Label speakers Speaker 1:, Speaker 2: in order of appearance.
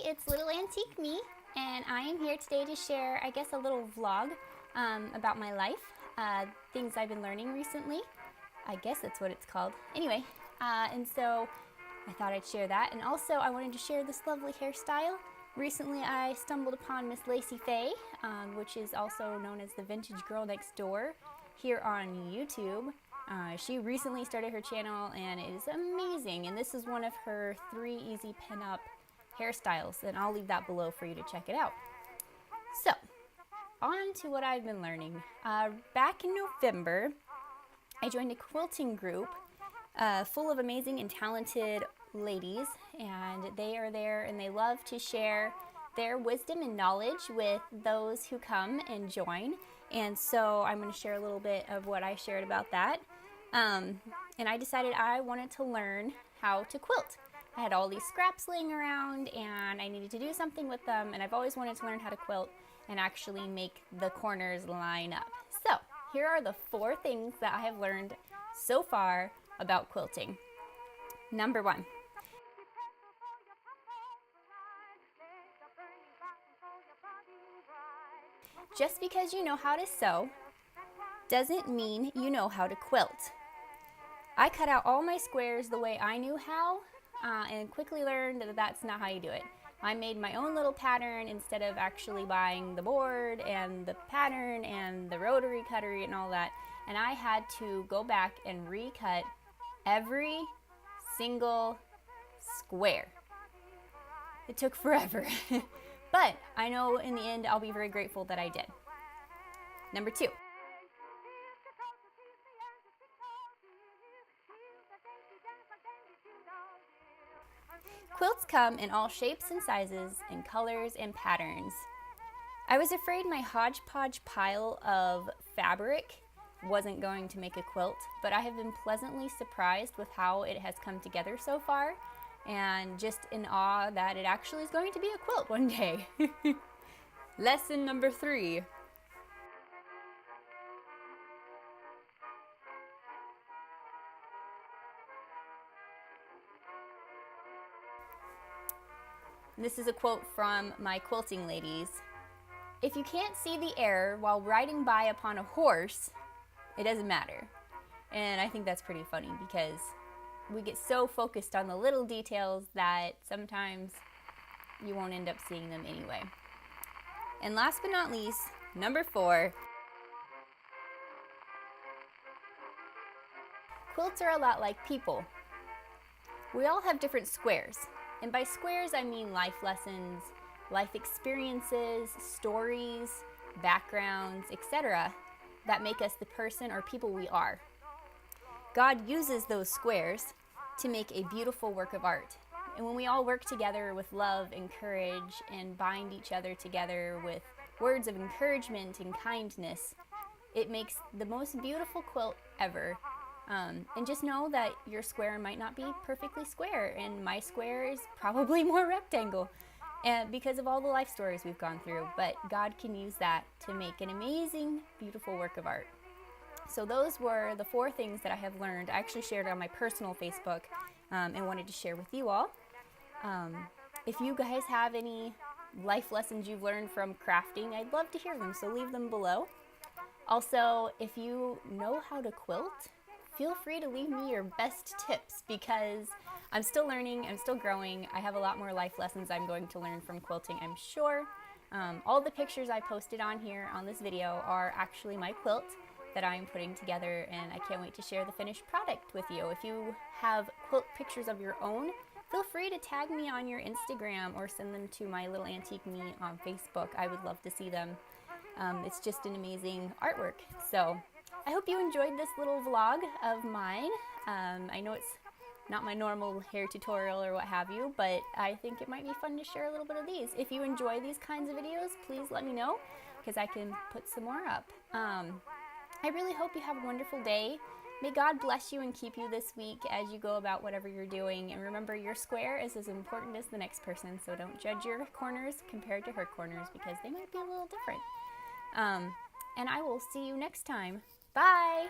Speaker 1: it's Little Antique Me, and I am here today to share, I guess, a little vlog about my life, things I've been learning recently. I guess that's what it's called. Anyway, and so I thought I'd share that, and also I wanted to share this lovely hairstyle. Recently I stumbled upon Miss Lacey Faye, which is also known as the Vintage Girl Next Door, here on YouTube. She recently started her channel and it is amazing, and this is one of her 3 easy pin-up hairstyles, and I'll leave that below for you to check it out. So, on to what I've been learning. Back in November, I joined a quilting group full of amazing and talented ladies, and they are there and they love to share their wisdom and knowledge with those who come and join. And so I'm going to share a little bit of what I shared about that. And I decided I wanted to learn how to quilt. I had all these scraps laying around and I needed to do something with them, and I've always wanted to learn how to quilt and actually make the corners line up. So here are the 4 things that I have learned so far about quilting. Number 1. Just because you know how to sew doesn't mean you know how to quilt. I cut out all my squares the way I knew how, and quickly learned that that's not how you do it. I made my own little pattern instead of actually buying the board and the pattern and the rotary cutter and all that, and I had to go back and recut every single square. It took forever. But I know in the end I'll be very grateful that I did. Number 2. Quilts come in all shapes and sizes and colors and patterns. I was afraid my hodgepodge pile of fabric wasn't going to make a quilt, but I have been pleasantly surprised with how it has come together so far, and just in awe that it actually is going to be a quilt one day. Lesson number 3. This is a quote from my quilting ladies. If you can't see the air while riding by upon a horse, it doesn't matter. And I think that's pretty funny because we get so focused on the little details that sometimes you won't end up seeing them anyway. And last but not least, number 4. Quilts are a lot like people. We all have different squares. And by squares, I mean life lessons, life experiences, stories, backgrounds, etc. that make us the person or people we are. God uses those squares to make a beautiful work of art. And when we all work together with love and courage and bind each other together with words of encouragement and kindness, it makes the most beautiful quilt ever. And just know that your square might not be perfectly square, and my square is probably more rectangle, and because of all the life stories we've gone through, but God can use that to make an amazing, beautiful work of art. So those were the 4 things that I have learned. I actually shared it on my personal Facebook and wanted to share with you all. If you guys have any life lessons you've learned from crafting, I'd love to hear them, so leave them below. Also, if you know how to quilt, feel free to leave me your best tips, because I'm still learning, I'm still growing. I have a lot more life lessons I'm going to learn from quilting, I'm sure. All the pictures I posted on here on this video are actually my quilt that I'm putting together, and I can't wait to share the finished product with you. If you have quilt pictures of your own, feel free to tag me on your Instagram or send them to my Little Antique Me on Facebook. I would love to see them. It's just an amazing artwork. So I hope you enjoyed this little vlog of mine. I know it's not my normal hair tutorial or what have you, but I think it might be fun to share a little bit of these. If you enjoy these kinds of videos, please let me know, because I can put some more up. I really hope you have a wonderful day. May God bless you and keep you this week as you go about whatever you're doing. And remember, your square is as important as the next person, so don't judge your corners compared to her corners, because they might be a little different. And I will see you next time. Bye!